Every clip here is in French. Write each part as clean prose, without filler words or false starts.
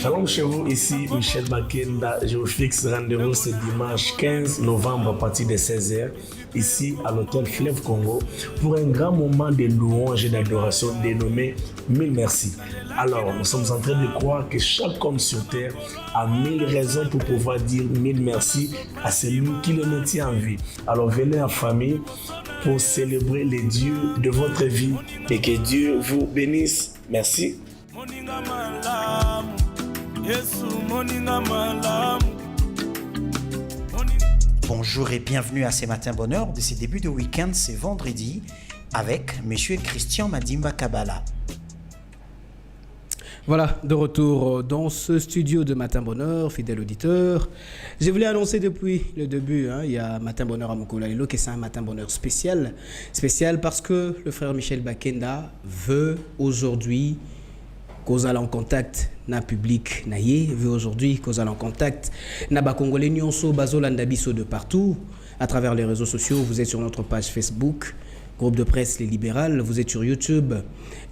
Shalom chez vous, ici Michel Bakenda. Je vous fixe rendez-vous ce dimanche 15 novembre à partir de 16h, ici à l'hôtel Fleuve Congo, pour un grand moment de louange et d'adoration dénommé 1000 merci. Alors, nous sommes en train de croire que chaque homme sur terre a 1000 raisons pour pouvoir dire 1000 merci à celui qui le maintient en vie. Alors, venez en famille pour célébrer les dieux de votre vie et que Dieu vous bénisse. Merci. Bonjour et bienvenue à ces matins bonheur de ces débuts de week-end, c'est vendredi avec Monsieur Christian Madimba Kabala. Voilà, de retour dans ce studio de Matin Bonheur, fidèle auditeur. Je voulais annoncer depuis le début, il y a Matin Bonheur à Moukoula Lelo, que c'est un Matin Bonheur spécial. Spécial parce que le frère Michel Bakenda veut aujourd'hui qu'on aille en contact na public naïe, veut aujourd'hui qu'on aille en contact na ba Congolais nyonso bazolanda biso de partout à travers les réseaux sociaux. Vous êtes sur notre page Facebook, groupe de presse Les Libérales, vous êtes sur YouTube,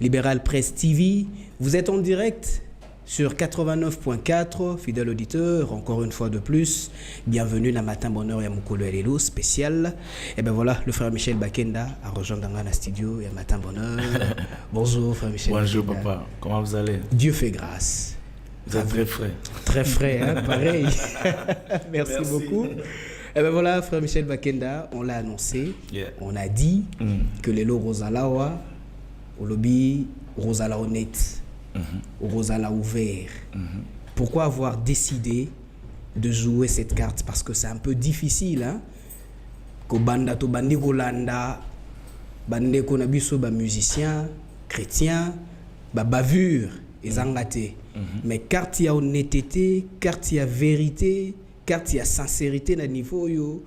Libéral Presse TV, vous êtes en direct sur 89.4, fidèle auditeur, encore une fois de plus, bienvenue dans Matin Bonheur et Moukolo Elelo spécial. Et ben voilà, le frère Michel Bakenda a rejoint dans la studio et Matin Bonheur. Bonjour frère Michel. Bonjour Bakenda. papa, comment vous allez? Dieu fait grâce. Vous êtes très frais. Très frais, hein, pareil. Merci beaucoup. Et ben voilà, frère Michel Bakenda, on l'a annoncé, on a dit que les lots Rosalawa, au lobby Rosala honnête, au Rosala ouvert. Pourquoi avoir décidé de jouer cette carte? Parce que c'est un peu difficile, hein? Ko banda to bandi kolanda, bande ko na biso ba musicien, chrétien, ba bavure et zangate. Mais carte ya honnêteté, carte ya vérité, carte ya sincérité na niveau yo,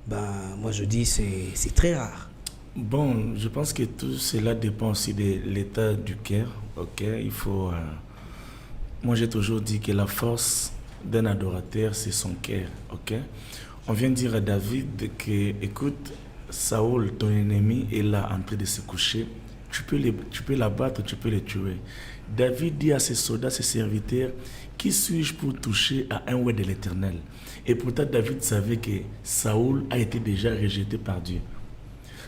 moi je dis c'est très rare. Bon, je pense que tout cela dépend aussi de l'état du cœur. Ok, il faut. Moi, j'ai toujours dit que la force d'un adorateur, c'est son cœur. Ok, on vient dire à David que, écoute, Saoul, ton ennemi, est là en train de se coucher. Tu peux l'abattre, tu peux le tuer. David dit à ses soldats, ses serviteurs, qui suis-je pour toucher à un ouet de l'Éternel? Et pourtant, David savait que Saoul a été déjà rejeté par Dieu.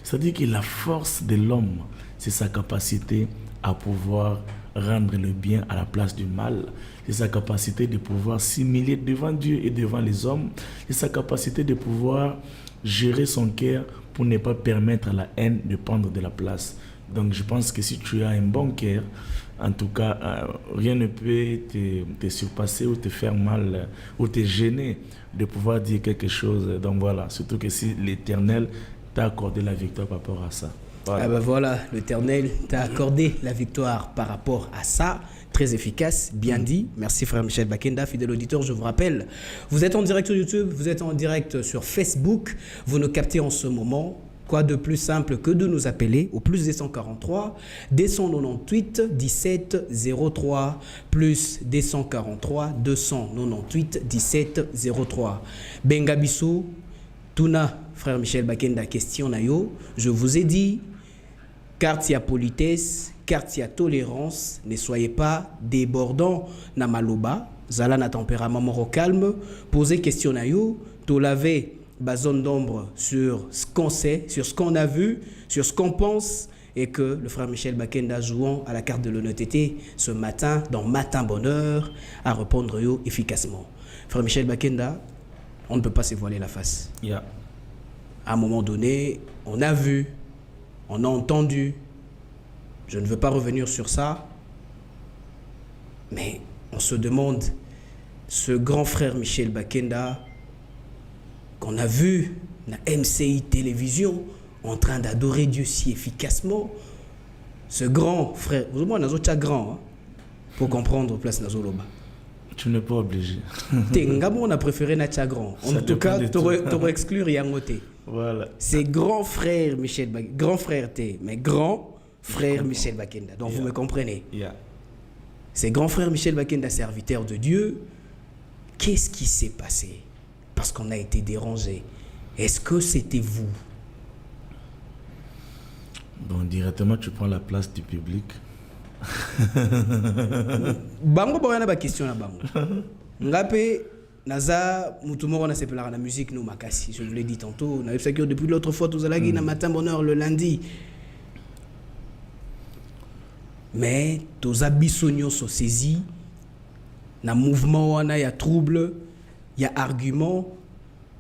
C'est-à-dire que la force de l'homme, c'est sa capacité à pouvoir rendre le bien à la place du mal. C'est sa capacité de pouvoir s'humilier devant Dieu et devant les hommes. C'est sa capacité de pouvoir gérer son cœur pour ne pas permettre à la haine de prendre de la place. Donc je pense que si tu as un bon cœur, en tout cas, rien ne peut te surpasser ou te faire mal ou te gêner de pouvoir dire quelque chose. Donc voilà, surtout que si l'Éternel t'a accordé la victoire par rapport à ça. Voilà. Ah ben voilà, l'Éternel t'a accordé la victoire par rapport à ça. Très efficace, bien dit. Merci frère Michel Bakenda, fidèle auditeur, je vous rappelle. Vous êtes en direct sur YouTube, vous êtes en direct sur Facebook. Vous nous captez en ce moment. Quoi de plus simple que de nous appeler au plus 243 298 17 03 plus 243 298 17 03. Bengabiso, Tuna, frère Michel Bakenda, question nayo. Je vous ai dit, carte ya politesse, carte ya tolérance, ne soyez pas débordant na maloba, zala na tempérament moro calme, posez question nayo, to laver ba zone d'ombre sur ce qu'on sait, sur ce qu'on a vu, sur ce qu'on pense, et que le frère Michel Bakenda jouant à la carte de l'honnêteté ce matin, dans Matin Bonheur, à répondre yo efficacement. Frère Michel Bakenda, on ne peut pas se voiler la face. À un moment donné, on a vu, on a entendu, je ne veux pas revenir sur ça, mais on se demande, ce grand frère Michel Bakenda, qu'on a vu na MCI Télévision en train d'adorer Dieu si efficacement, ce grand frère, vous moi nazo tcha grand, hein, pour comprendre place nazo loba. Tu n'es pas obligé. Ngamo on a préféré na tcha grand. En tout cas, t'aurais exclure Yangote. Voilà. C'est grand frère Michel Bakenda, grand frère T, mais grand frère Michel Bakenda. Donc vous me comprenez. C'est grand frère Michel Bakenda, serviteur de Dieu. Qu'est-ce qui s'est passé? Parce qu'on a été dérangé. Est-ce que c'était vous? Bon, directement, tu prends la place du public. Bango boyana ba question na bango. Ngape naza mutumoro na sepela na musique no makasi, je vous l'ai dit tantôt, na ça que depuis l'autre fois tous allagi na matin bonheur le lundi. Mais tous abissonio so saisi na mouvement wana ya trouble, il y a argument,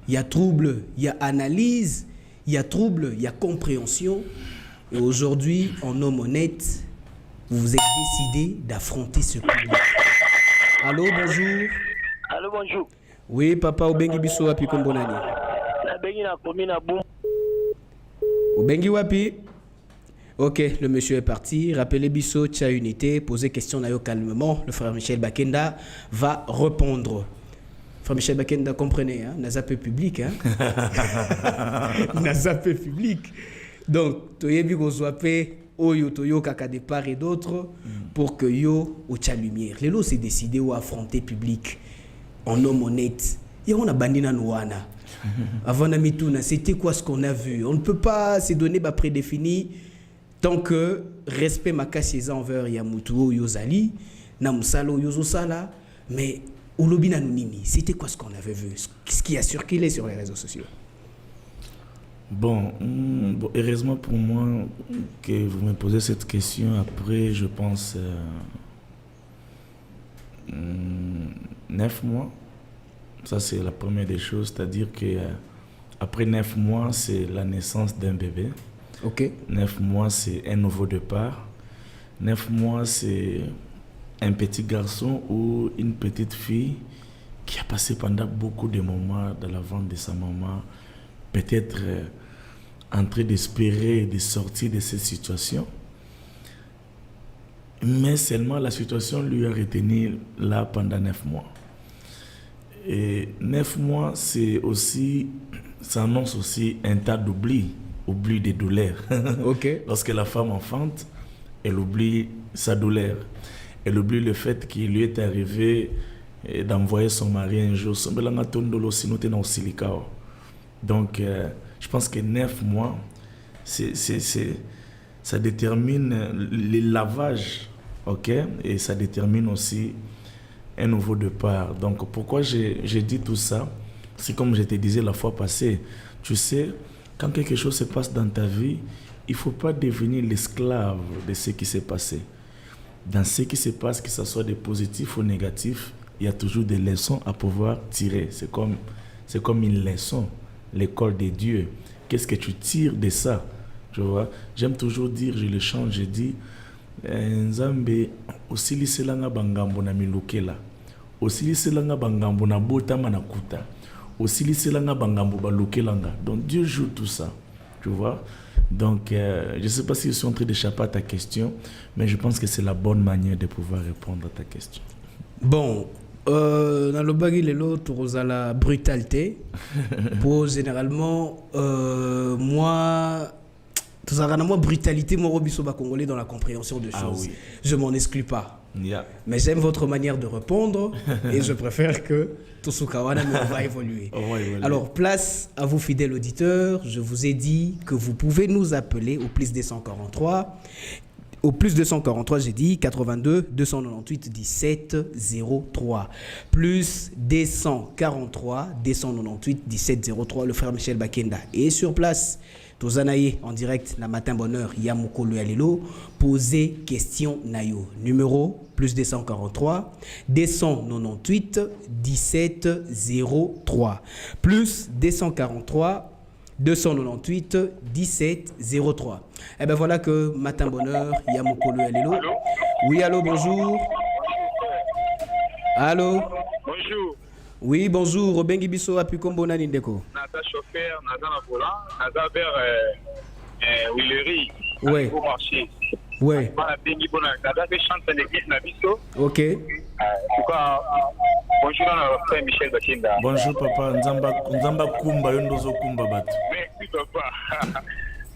il y a trouble, il y a analyse, il y a trouble, il y a compréhension. Et aujourd'hui, en homme honnête, vous vous êtes décidé d'affronter ce public. Allô, bonjour. Allô, bonjour. Oui, papa, Obengi Bisso Wapi Kombonani. Obengi na commune à Boum. Obengi Wapi. Ok, le monsieur est parti. Rappelez Bisso, Tcha Unité. Posez question Nayo calmement. Le frère Michel Bakenda va répondre. Frère Michel Bakenda, comprenez, hein? Nazapé public, hein? Nazapé public. Donc, Toyebi Gozwape, Oyo Toyo Kaka de part et d'autres, pour que Yo au tcha lumière. Les lots s'est décidé à affronter public en homme honnête. Et on a bandina Nouana. Avant Namituna, c'était quoi ce qu'on a vu? On ne peut pas se donner prédéfini tant que respect makasieza envers Yamutu Yozali, Namusalo Yozosala, mais Ulobina Nunimi, c'était quoi ce qu'on avait vu? Ce qui a circulé sur les réseaux sociaux? Bon, heureusement pour moi que vous me posez cette question. Après, je pense 9 mois. Ça, c'est la première des choses. C'est-à-dire que après 9 mois, c'est la naissance d'un bébé. Ok. 9 mois, c'est un nouveau départ. 9 mois, c'est un petit garçon ou une petite fille qui a passé pendant beaucoup de moments dans la ventre de sa maman, peut-être en train d'espérer de sortir de cette situation. Mais seulement la situation lui a retenu là pendant 9 mois. Et 9 mois, c'est aussi, ça annonce aussi un tas d'oubli, oubli des douleurs. Ok. Lorsque la femme enfante, elle oublie sa douleur. Elle oublie le fait qu'il lui est arrivé d'envoyer son mari un jour. Donc, je pense que 9 mois, ça détermine le lavage, ok? Et ça détermine aussi un nouveau départ. Donc, pourquoi j'ai dit tout ça? C'est comme je te disais la fois passée. Tu sais, quand quelque chose se passe dans ta vie, il ne faut pas devenir l'esclave de ce qui s'est passé. Dans ce qui se passe, que ce soit des positifs ou négatifs, il y a toujours des leçons à pouvoir tirer. C'est comme une leçon, l'école des dieux. Qu'est-ce que tu tires de ça? Tu vois? J'aime toujours dire, je le change, je dis, Nzambe, osiliselanga bangambo na milukela, osiliselanga bangambo na botama na kuta, osiliselanga bangambo balukelanga. Donc Dieu joue tout ça, tu vois? Donc, je ne sais pas si je suis en train d'échapper à ta question, mais je pense que c'est la bonne manière de pouvoir répondre à ta question. Bon, dans le bagui, l'autre, on a la brutalité. Pour généralement, moi, tout ça, moi, brutalité, moi, Robiso Congolais dans la compréhension de choses. Oui. Je m'en exclus pas. Yeah. Mais j'aime votre manière de répondre et je préfère que Tosukawana va évoluer. Alors, place à vous, fidèles auditeurs. Je vous ai dit que vous pouvez nous appeler au plus 243. Au plus 243, j'ai dit 82 298 17 03. Plus 243 298 17 03. Le frère Michel Bakenda est sur place. Tozanaye en direct la matin bonheur Yamukolo Alelo. Posez question Nayo. Numéro plus 243 298 17 03. Plus 243 298 17 03. Eh bien voilà que matin bonheur Yamukolo Alelo. Oui, allô, bonjour. Allô. Bonjour. Oui, bonjour. Obengi Bisso Api Kombona Nindeko. Naza chauffeur, naza na volant, naza vers Willery. Ouais. Au marché. Ouais. Voilà, bengi bona, naza fait chante l'église na biso. Ok. En tout cas, bonjour à frère Michel Bakenda. Bonjour papa, Nzamba Kumba, Yondozo Kumba Batu. Merci papa.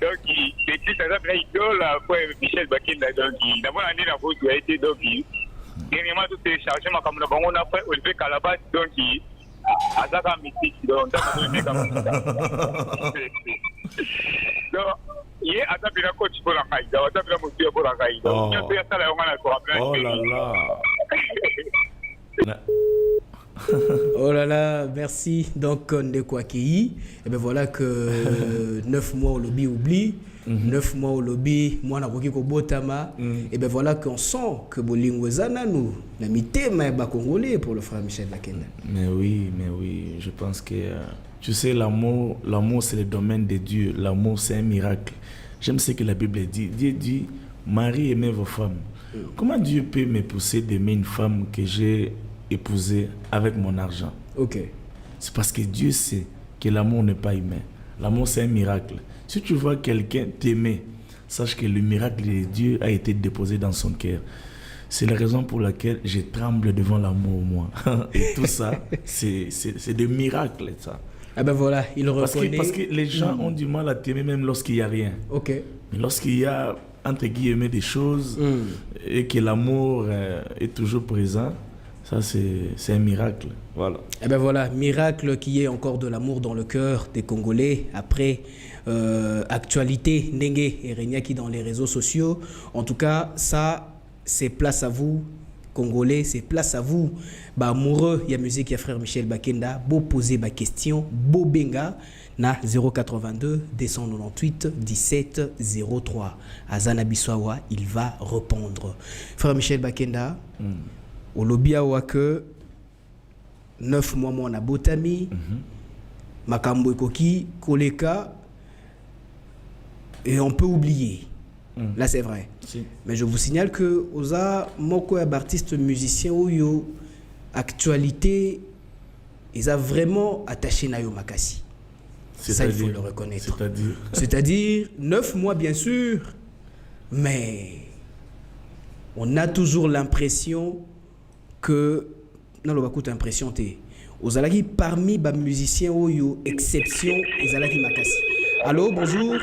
Donc, petit ça s'appelle idole frère Michel Bakenda. Donc, d'abord l'année la pause a été donc dernièrement tout est chargé ma comme on a fait Olivier Calabat donc Azaka mythique donc ça me met comme ça. Donc ye ata pena coach pour la caïda, ata pena monsieur pour la caïda. Oh. Il y a ça là, on a le problème. Oh là là. Oh là là, merci. Donc, Ndeko Akei, et bien voilà que 9 mois au lobby oublie, 9 mois au lobby, moi, on a Botama, et bien voilà qu'on sent que Bolingwezana nous, la mité, mais congolais pour le frère Michel Bakenda. Mais oui, je pense que, tu sais, l'amour, c'est le domaine de Dieu. L'amour, c'est un miracle. J'aime ce que la Bible dit. Dieu dit, Marie, aimez vos femmes. Comment Dieu peut me pousser d'aimer une femme que j'ai épousée avec mon argent? Ok. C'est parce que Dieu sait que l'amour n'est pas humain. L'amour, c'est un miracle. Si tu vois quelqu'un t'aimer, sache que le miracle de Dieu a été déposé dans son cœur. C'est la raison pour laquelle je tremble devant l'amour, moi. Et tout ça, c'est des miracles, ça. Ah ben voilà, il reconnaît. Parce que les gens ont du mal à t'aimer même lorsqu'il n'y a rien. Ok. Mais lorsqu'il y a, entre guillemets, des choses et que l'amour est toujours présent, ça, c'est un miracle. Voilà. Eh ben voilà, miracle qui est encore de l'amour dans le cœur des Congolais après actualité Ndenge et Regnaki dans les réseaux sociaux. En tout cas, ça, c'est place à vous, Congolais, c'est place à vous. Bah, amoureux, il y a musique, il y a frère Michel Bakenda. Beau poser ma question, beau benga na 082 298 17 03. Azana Biswawa, il va répondre. Frère Michel Bakenda. Au lobby à Wake, 9 mois mon abotami, Makambo Ekoki, Koleka, et on peut oublier. Là c'est vrai. Si. Mais je vous signale que Oza Moko est artiste musicien ou yo actualité, ils ont vraiment attaché Nayo Makasi. Ça il faut le reconnaître. C'est-à-dire 9 mois bien sûr, mais on a toujours l'impression que non le bakut impression té ozalaki parmi ba musiciens oyo exception ezalaki makasi. Allô, bonjour.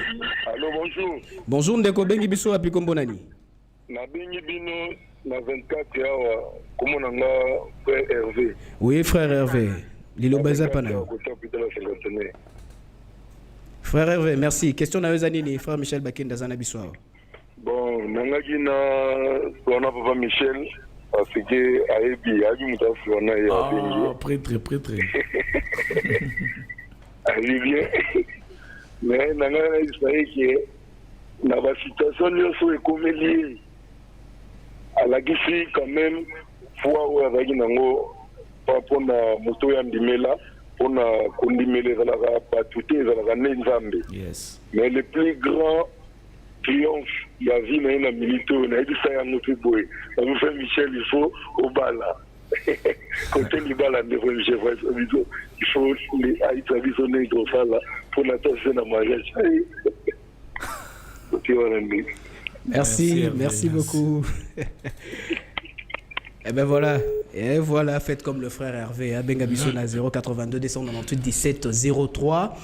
Allô, bonjour. Bonjour ndeko bengi biso api kombo nani? Na bengi bino na 24 awa comment nga frère Hervé. Oui, frère Hervé. Lilo baza pana. Frère Hervé, merci. Question na wezanini frère Michel Bakenda zana biso. Bon, nangaki na sona papa Michel. Parce que Aebi a dit prêtre. Allez bien. Mais nanga Israël qui na la situation est comme liée. À la guichi quand même fois où avec nango pour na moto ya ndimela pour na kondimela za pas tout za na nzambe. Yes. Mais le plus grand triomphe, il y a vu dans la militaire, on a dit ça à notre boy. On fait Michel, il faut au bala. Côté du bala, il faut les haïtiens sonner comme ça là pour la tâche de la mariage. Merci beaucoup. Et ben voilà, faites comme le frère Hervé, Bengabisson à 082 298 17 03.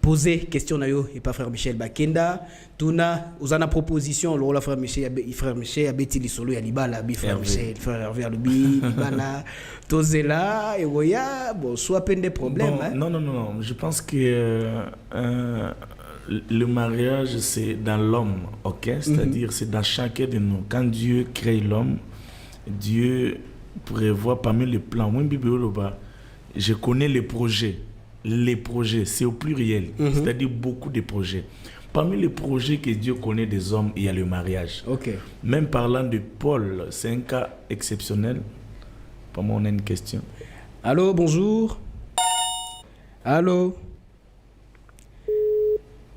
Poser question nayo et pas frère Michel Bakenda. Tuna uzana proposition le frère Michel abeti lisolo ya libala bi frère Michel frère Hervé Alubi libala tozela et voya bon soit peine des problèmes. Bon, non, je pense que le mariage c'est dans l'homme, OK? C'est-à-dire c'est dans chacun de nous. Quand Dieu crée l'homme, Dieu prévoit parmi les plans. Moi je connais les projets. Les projets, c'est au pluriel, c'est-à-dire beaucoup de projets. Parmi les projets que Dieu connaît des hommes, il y a le mariage. Okay. Même parlant de Paul, c'est un cas exceptionnel. Pour moi, on a une question. Allô, bonjour.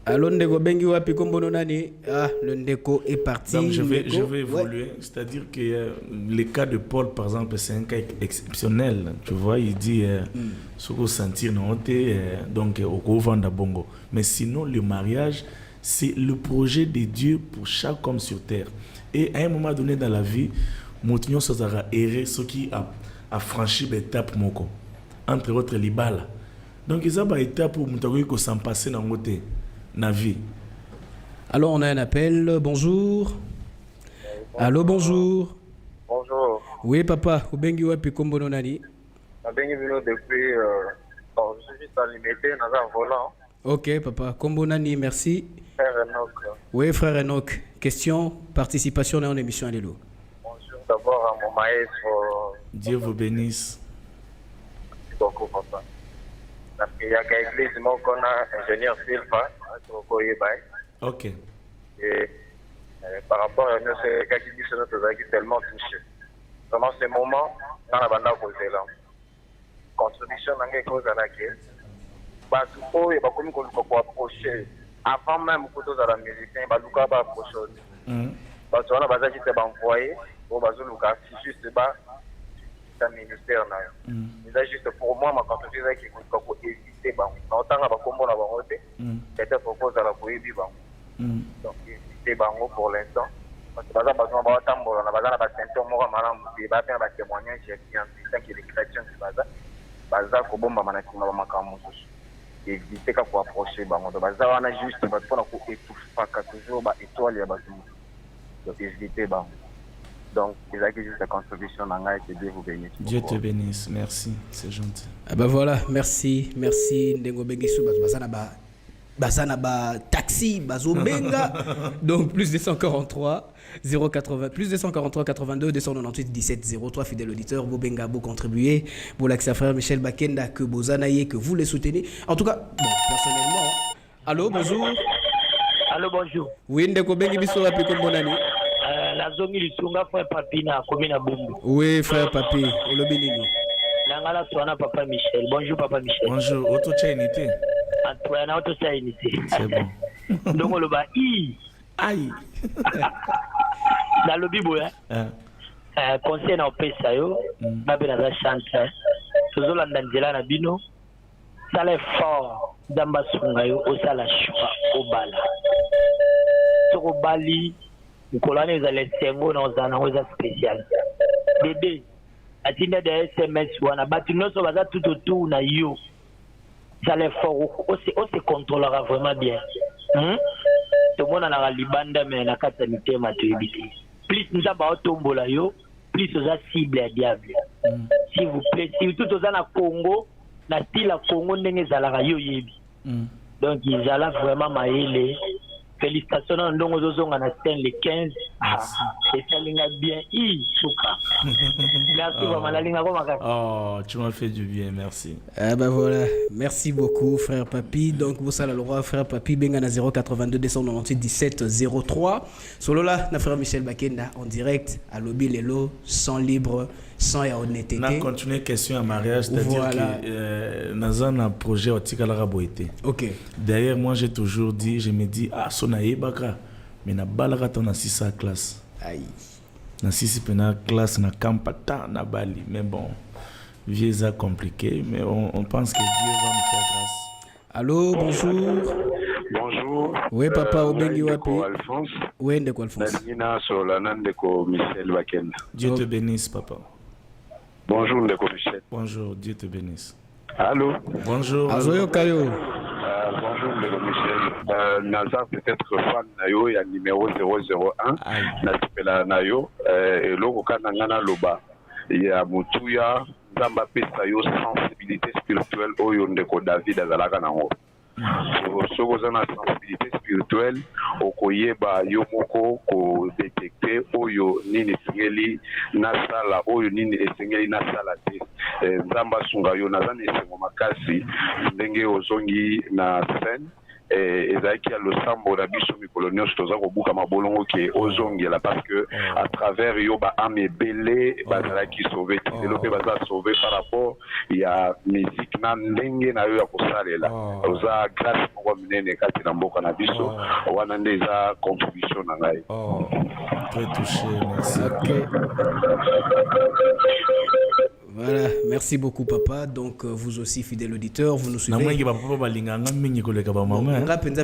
Allô, Ndeko Bengi wapi kombono nani? Ah, le Ndeko est parti. Donc je vais évoluer. Ouais. C'est-à-dire que le cas de Paul, par exemple, c'est un cas exceptionnel. Tu vois, il dit ce qu'on sentir donc au Kovanda Bongo. Mais sinon, le mariage, c'est le projet de Dieu pour chaque homme sur terre. Et à un moment donné dans la vie, Moutinho Sazara erré ce qui a franchi l'étape moko. Entre autres, l'Ibala. Donc, ils ont une étape pour Moutagoui s'en passer dans le côté. Navi. Alors on a un appel, bonjour. Allô, bonjour. Bonjour. Oui papa, Ubengi wapi kombo nani? Ubengi vino depuis je suis juste à limiter dans un volant. OK papa, kombo nani, merci. frère Enoch. Oui, frère Enoch. Question, participation dans l'émission Alléluia. Bonjour d'abord à mon maître. Dieu vous bénisse. Merci beaucoup, papa. Parce qu'il y a qu'à l'église, moi, qu'on a ingénieur Silva, Ok. et par rapport à nous, c'est quand il dit que notre zaki tellement touché. Vraiment, ce moment, dans la bande à côté là, contribution dans les causes à laquelle, parce qu'il faut approcher, avant même que tous les musiciens, il faut approcher. Parce qu'on a besoin de envoyer, pour juste un ministère. C'est juste pour moi, ma contribution qui faut éviter. Autant à la peut-être propose à la poésie. Donc, éviter pour l'instant. Parce que on a besoin de symptômes, on a besoin de témoignages, qui est les chrétiens qui baza ko bomba manaki na makamuzo éviter ka ko approcher bango to baza wana juste ba pona ko étouffer toujours ba étoile ya bazu donc éviter bango donc c'est là que juste la contribution nanga et que Dieu vous bénisse. Dieu te bénisse, merci, c'est gentil. Ah ben voilà, merci Ndengo Bengisu Bazana ba taxi bazo benga donc plus 243 080 plus 243 82 298 17 03 fidèles auditeurs vous benga vous contribuez pour l'accès à frère Michel Bakenda que Bozanaye que vous les soutenez en tout cas bon personnellement allô bonjour oui Ndeko Bengi biso api ko bonani la zongi lisunga frère Papi na komina Bumbu oui frère Papi olobi nini Nangala Soana Papa Michel. Bonjour Papa Michel. Bonjour, auto-chainité. Antoine, auto-chainité. C'est bon. Donc on le bat. Aïe. Dans le Bible, conseil na opesa yo, babe na za chante. Toujours la ndela na bino. Ça l'est fort d'amba sunga yo osala choix au bala. Sur Bali, Nicolane za lesengo na ozana oza spécial. Bébé atinda de SMS wana batu noso baza tout autour na yo ça les fort on se contrôlera vraiment bien tout le monde na libanda mais na kata mitema to ebiti plus nous ba otombola yo plus oza cible ya diable s'il vous plaît si tout oza na Congo na style ya Congo ndenge zalaka yo yebi donc ils ala vraiment maele. Félicitations à Ndongo Zozonga na scène le 15. C'est ça linga bien. Souka. Merci vraiment la linga comme oh, tu m'as fait du bien, merci. Ah ben voilà, merci beaucoup frère Papi. Donc vous savez le roi frère Papi benga na 082 298 17 03. Solo là na frère Michel Bakenda en direct à Lobby Lelo sans libre sans ya honnêteté. Na continuer question à mariage, c'est-à-dire voilà. que dans un projet au Tikala Boité. OK. Derrière moi, j'ai toujours dit, je me dis sonaye baka mais na balaka ton assisa classe. Aïe. Na sisi pena classe na kampata na Bali mais bon, vieux compliqué mais on pense que Dieu va nous faire grâce. Allô, bonjour. Bonjour. Oui papa Obengi wapi? Alphonse. Oui Ndeko Alphonse. Nina Solana Ndeko Michel Bakenda. Dieu te bénisse papa. Bonjour Ndeko Michel. Bonjour, Dieu te bénisse. Allô. Bonjour. Azoyo Kayo. Bonjour Ndeko Michel. Naza peut-être fan nayo ya numéro 001. Nasipela nayo eloko kana ngana loba ya mutuya nzamba pesa yo sensibilité spirituelle oyo Ndeko David azalaka nango. Soko zana sensibilité spirituelle okoyeba yo moko ko détecter oyo nini singeli nasala oyo nini esengeli nasala te nzamba sunga yo nazana esengo makasi ndenge ozongi na scène ezaki ya losambo na biso mikolo nyonso toza kobuka mabolongo ke ozongela parce que à travers yo ba ame ebele bazalaki sauvé lelo mpe baza sauvé par rapport ya musique na ndenge na yo ya kosalela oza grâce moko minene kati na mboka na biso wana nde eza contribution na ngai. Très touché, merci. Okay. Voilà, merci beaucoup papa. Donc vous aussi fidèles auditeurs, vous nous suivez.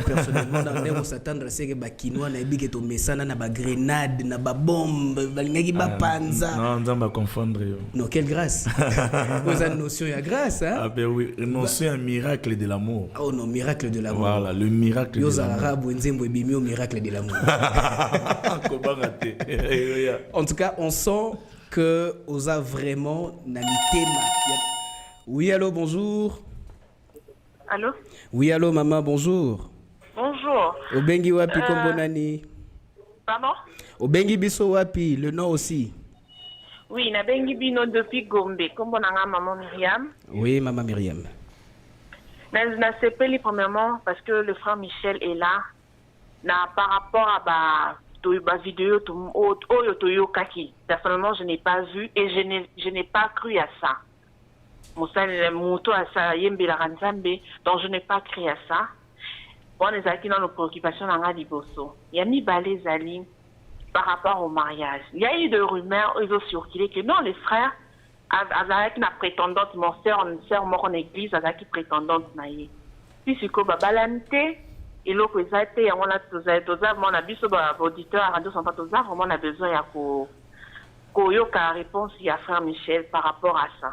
Personnellement dans s'attendre c'est que bakinois na ebi keto mesana na ba grenade na ba bombe balingaki ba panza. Non, on va confondre. Non, quelle grâce. Vous avez une notion de grâce hein? Ah ben oui, notion un miracle de l'amour. Oh non, miracle de l'amour. Voilà, le miracle de l'amour. Arabe nzembo ebimi au miracle de l'amour. En tout cas, on sent que Oza vraiment Namitema. Oui, allô, bonjour. Allô? Oui, allô, maman, bonjour. Bonjour. bonjour. Obengi wapi kombo nani? Pardon? Obengi biso wapi, le nom aussi. Oui, na bengi bino depuis Gombe. Kombo nanga maman Myriam. Oui, maman Myriam. Na sepeli premièrement parce que le frère Michel est là. Na par rapport à ba vidéo oyo toyo kaki. Personnellement, je n'ai pas vu et je n'ai pas cru à ça. Moto à ça yembela ranzambe, donc je n'ai pas cru à ça. Bon, les acquis dans nos préoccupations dans la liboso. Il y a mis balé zali par rapport au mariage. Il y a eu de rumeurs, ils ont circulé que non, les frères, avec la prétendante, mon sœur mort en église, avec la prétendante naïe. Puis c'est quoi, babalante, et l'autre, ils ont été, on a tous, on a vu ce auditeur, radio sans pas tous, vraiment, on a besoin de réponse à frère Michel par rapport à ça.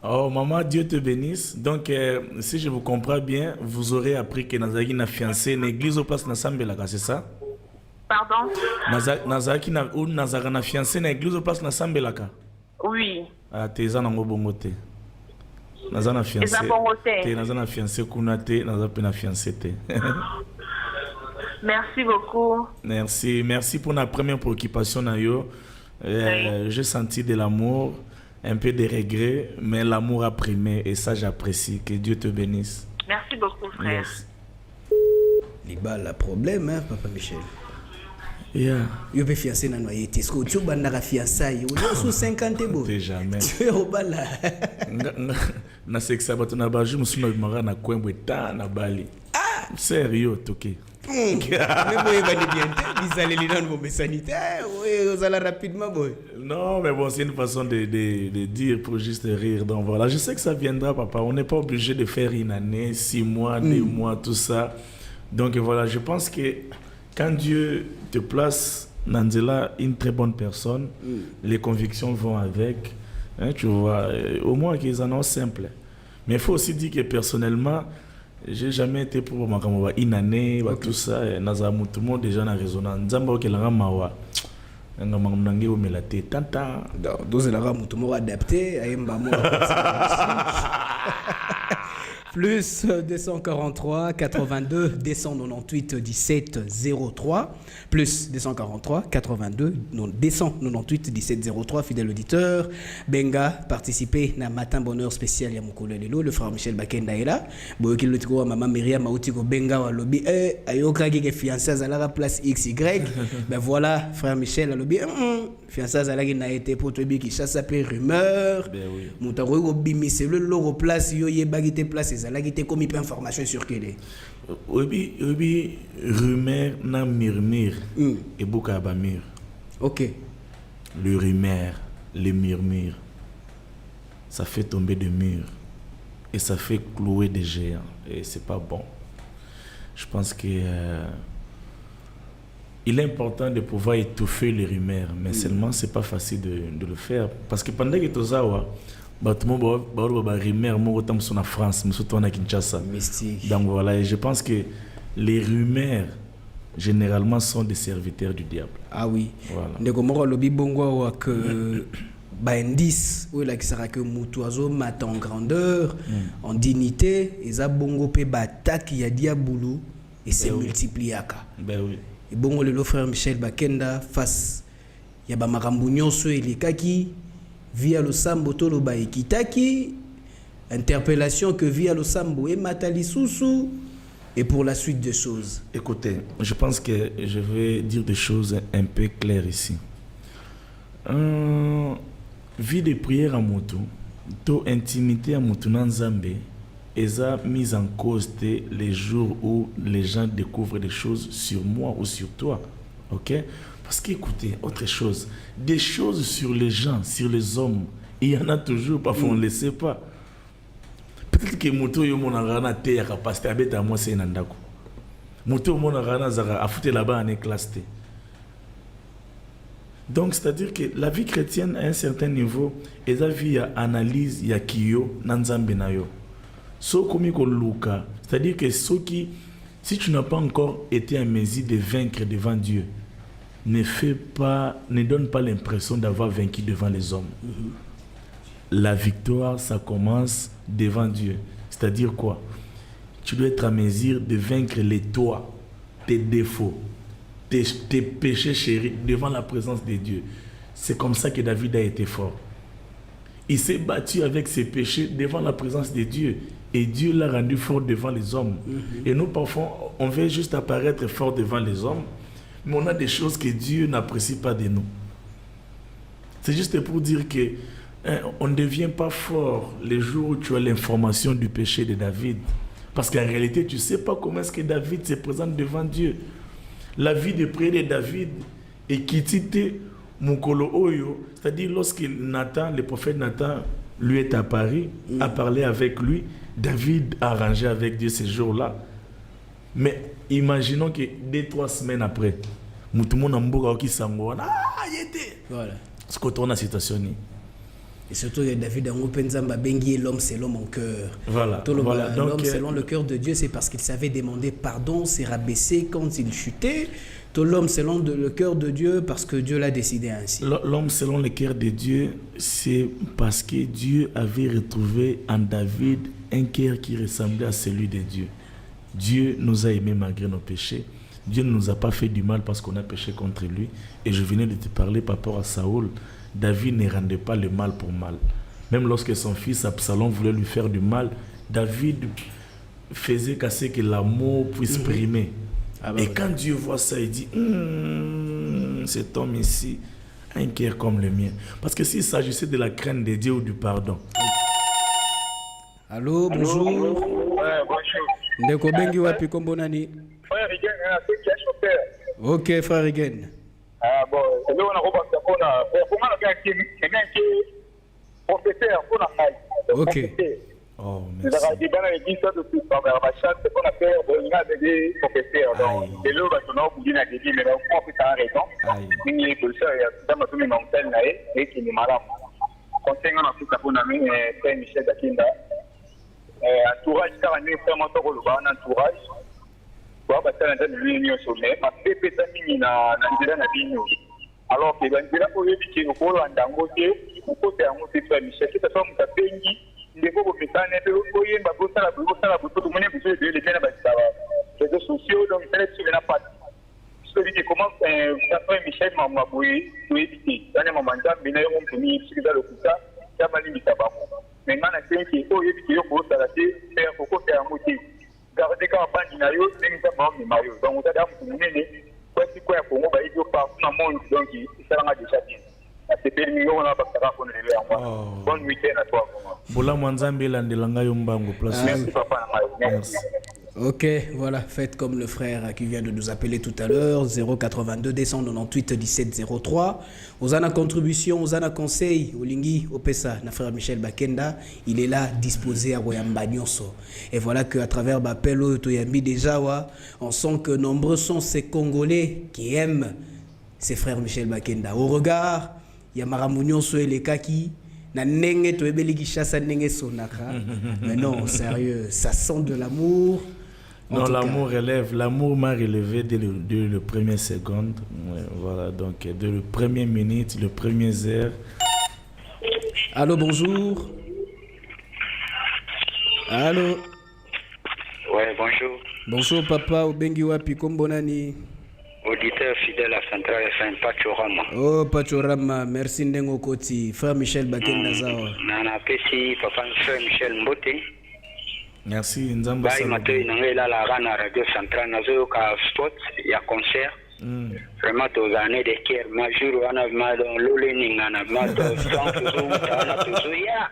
Oh, maman, Dieu te bénisse. Donc, si je vous comprends bien, vous aurez appris que Nazaki n'a fiancé une église au place Nassambelaka, c'est ça? Pardon? Nazaki n'a fiancé une église au place Nassambelaka? Oui. Ah, t'es en bongote. Nazana fiancé. T'es Nazana fiancé Kunate, Nazapena fiancé. Merci beaucoup. Merci pour la première préoccupation, Nayo. J'ai senti de l'amour. Un peu de regrets, mais l'amour a primé et ça j'apprécie. Que Dieu te bénisse. Merci beaucoup, frère. Yes. Il y a le problème, hein, Papa Michel. Yeah. Il peut fiancer dans noyer. Est-ce que tu as fiancé? Il est sous 50 beau. Jamais. Tu es au bal là. Na sexa bato na baju musuma bimara na kwembwe ta na bali. Ah, sérieux toké. Mais moi il va bien. Ils allaient les dans le sanitaire. Oui, vous allez rapidement boy. Non, mais bon, c'est une façon de dire pour juste rire. Donc voilà, je sais que ça viendra, papa. On n'est pas obligé de faire une année, 6 mois, 2 mois, tout ça. Donc voilà, je pense que quand Dieu te place, Nandela, une très bonne personne, les convictions vont avec. Hein, tu vois, au moins qu'ils en ont simple. Mais il faut aussi dire que personnellement, j'ai jamais été pour une année, tout ça. Tout le monde déjà dans résonance. Nzamba okelanga mawa. Donc, la rame tout le monde adapté à plus 243 82 298 17 03 plus 243 82 298 17 03 fidèle auditeur Benga participer na matin bonheur spécial ya mukolo lelo le frère Michel Bakenda est là boyoki le tiko maman Myriam Mauti ko Benga wa lobi ayoka ki fiancé à la place XY ben voilà frère Michel a lobi fiancé à la na été pour toi qui chasse appelé rumeur mutaro ko bimise le logo place yo yebagite place ezala qui te commis peu information sur quelle obi rumeur na murmure et beaucoup à mur. OK. Le rumeur, les murmures, ça fait tomber des murs et ça fait clouer des géants et c'est pas bon. Je pense que il est important de pouvoir étouffer les rumeurs, mais seulement c'est pas facile de le faire parce que pendant que tu as en France, mystique. Donc voilà, et je pense que les rumeurs généralement sont des serviteurs du diable. Ah oui. Voilà. Indice où il sera que mutuazo mat en grandeur, en dignité, et ça bongo pe batak ya diaboulou et c'est multiplié aka. Ben oui. Et bongo le frère Michel Bakenda face ya ba makambu nyonso elekaki via le sambo tolo ba ekitaki interpellation que via le sambo et matali sousou et pour la suite des choses. Écoutez, je pense que je vais dire des choses un peu claires ici. Vie de prière à moto, to intimité à moto nanzambe, eza mise en cause les jours où les gens découvrent des choses sur moi ou sur toi. OK? Parce qu'écoutez, autre chose, des choses sur les gens, sur les hommes, il y en a toujours, parfois on ne le sait pas. Peut-être que moto yo mona rana te ya capacité abeta moi c'est nandako. Moto mona rana zara afute là-bas en classe. Donc c'est-à-dire que la vie chrétienne à un certain niveau, eza vie ya analyse ya kiyo nanzambe na yo. So komi ko luka, c'est-à-dire que si tu n'as pas encore été en mesure de vaincre devant Dieu, ne donne pas l'impression d'avoir vaincu devant les hommes. La victoire, ça commence devant Dieu. C'est-à-dire quoi? Tu dois être en mesure de vaincre les toits. tes défauts, tes péchés chéris devant la présence de Dieu. C'est comme ça que David a été fort. Il s'est battu avec ses péchés devant la présence de Dieu. Et Dieu l'a rendu fort devant les hommes. Et nous, parfois, on veut juste apparaître fort devant les hommes, mais on a des choses que Dieu n'apprécie pas de nous. C'est juste pour dire que on ne devient pas fort les jours où tu as l'information du péché de David. Parce qu'en réalité, tu ne sais pas comment est-ce que David se présente devant Dieu. La vie de prière de David est quittée Mukolo Oyo, c'est-à-dire lorsque Nathan, le prophète Nathan, lui est apparu, a parlé avec lui, David a arrangé avec Dieu ces jours-là. Mais imaginons que 2-3 semaines après, tout le monde a mboka sango, il était. Voilà. Ce qu'on tourne la situation. Et surtout, David a bengi l'homme selon mon cœur. Voilà. Voilà. L'homme selon le cœur de Dieu, c'est parce qu'il savait demander pardon, s'est rabaissé quand il chutait. L'homme selon le cœur de Dieu, parce que Dieu l'a décidé ainsi. L'homme selon le cœur de Dieu, c'est parce que Dieu avait retrouvé en David un cœur qui ressemblait à celui de Dieu. Dieu nous a aimés malgré nos péchés. Dieu ne nous a pas fait du mal parce qu'on a péché contre lui. Et je venais de te parler par rapport à Saoul. David ne rendait pas le mal pour mal. Même lorsque son fils Absalom voulait lui faire du mal, David faisait qu'à ce que l'amour puisse primer. Et quand Dieu voit ça, il dit cet homme ici a un cœur comme le mien. Parce que s'il s'agissait de la crainte de Dieu ou du pardon. Allô, bonjour. Bonjour. Ndeko bengi wapi kombo nani? Frère Rigen, c'est qui a chauffeur. Ok, frère Rigen. Bon, c'est là on a reparti pour la. Pour moi, le gars qui est professeur pour la faille. Ok. Oh, merci. C'est dans l'église de tout par la chasse, c'est qu'on a fait il y a des professeurs. Donc, c'est là où on a oublié la dédiée, mais on peut faire raison. Il y a tout ça, il y a dans ma montagne et qui est malade. Concernant tout ça, on a mis Frère Michel Bakinda. Entourage, car on est vraiment trop le bas, un entourage. Pour bâtir un réunion sommet, ma pépé tamini na nzela na bino. Alors que nzela oyo biki ko landango te, ko te amu te Frère Michel, que ça soit mon bengi. Ndeko ko metane pe oyemba ko sala to mone ko se de le kana ba sala réseaux sociaux donc c'est sur la patte celui qui commence Frère Michel mama boui éviter dans mon mandat bina on peut ni sur dans le kuta ça va limiter ba maintenant na tenki o éviter ko sala te faire ko faire motif garder ka bandi na yo c'est pas bon mario donc on a mu nene quoi si quoi ko ba ido pa na monde donc ça nga déjà bien. Bonne week-end à toi. Bola Mwanzambe landelanga yombango place. Merci papa. Merci. Ok, voilà, faites comme le frère qui vient de nous appeler tout à l'heure, 082 298 17 03. Osana contribution, Osana conseil, Olingi, Opesa, na frère Michel Bakenda, il est là disposé à Royamba Nyonso. Et voilà qu'à travers Bapelo Toyambi déjà, on sent que nombreux sont ces Congolais qui aiment ces frères Michel Bakenda. Au regard, il y a Maramounionso et les Kaki. Mais non, sérieux, ça sent de l'amour. Non, l'amour élève. L'amour m'a relevé dès le premier seconde. Ouais, voilà, donc dès le premier minute, le premier heure. Allô, bonjour. Allô. Ouais, bonjour. Bonjour, papa. Obengi wapi kombonani. Auditeur fidèle à Centrale FM, Pachorama. Oh, Pachorama, merci Ndengo Koti. Frère Michel Bakenda Zao. Nana Pesi, papa Frère Michel Mbote. Merci, Nzamba. Baï Matei, Nangela, la Rana, Radio Centrale, Nazo, Ka Spot, il y a concert. Vraiment, aux années de Kier, Majur, on a mal dans l'Olening, on a mal dans Franck, on a toujours, ya.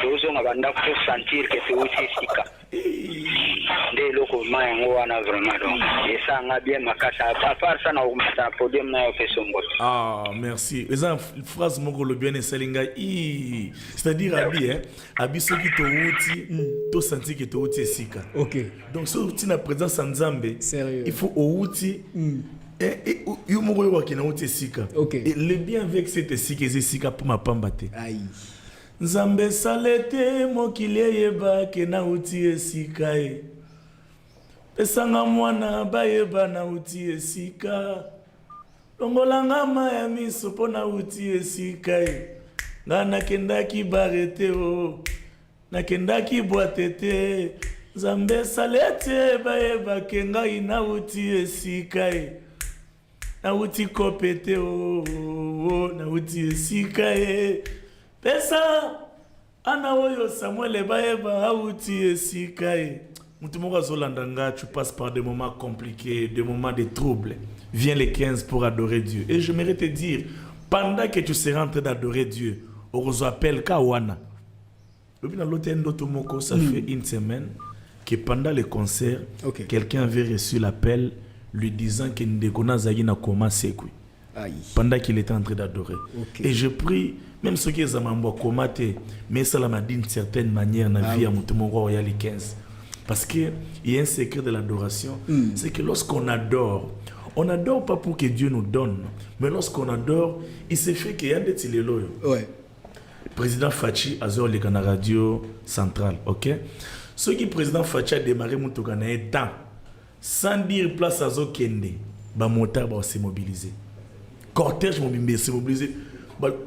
Toujours, on a pour sentir que c'est aussi Sika. Des locaux, on a vraiment donc. Et ça, on a bien ma casse. À part ça, on a un podium, on a fait son bot. Ah, merci. Les phrase, mon gros, bien, c'est-à-dire, Abi, ceux qui t'ont senti que t'ont outil Sika. Ok. Donc, ce outil n'a présence en Zambé. Sérieux. Il faut outil. Et le bien avec cette sika, c'est sika pour ma pambate. Aïe. Nzambe salete mokili yeba ke na uti esika e. Pesanga mwana bayeba na uti esika. Longolanga maya miso po na uti esika e. Nga nakendaki barete o. Nakendaki boatete. Zambe salete bayeba kenga inauti esikae. Nauti kopete nauti esikae. Pesa ana oyo Samuel bayeba auti esikae. Mutumoko Zolandanga, tu passes par des moments compliqués, des moments de troubles. Viens les 15 pour adorer Dieu. Et j'aimerais te dire, pendant que tu seras en train d'adorer Dieu, on appelle Kawana. Ça fait une semaine que pendant le concert, quelqu'un avait reçu l'appel lui disant que Ndekona Zagina Koma Sekui. Pendant qu'il était en train d'adorer. Et je prie, même ceux qui ont commenté, mais ça m'a dit d'une certaine manière dans la vie à Mutumoko Royal 15. Parce qu'il y a un secret de l'adoration, c'est que lorsqu'on adore, on n'adore pas pour que Dieu nous donne, mais lorsqu'on adore, il se fait qu'il y a des tiléloyo. Le président Fachi a joué la radio centrale, ok? Ce qui président Fachi a démarré mon temps, sans dire place à Zokende, bah motard va se mobiliser. Cortège s'est mobilisé.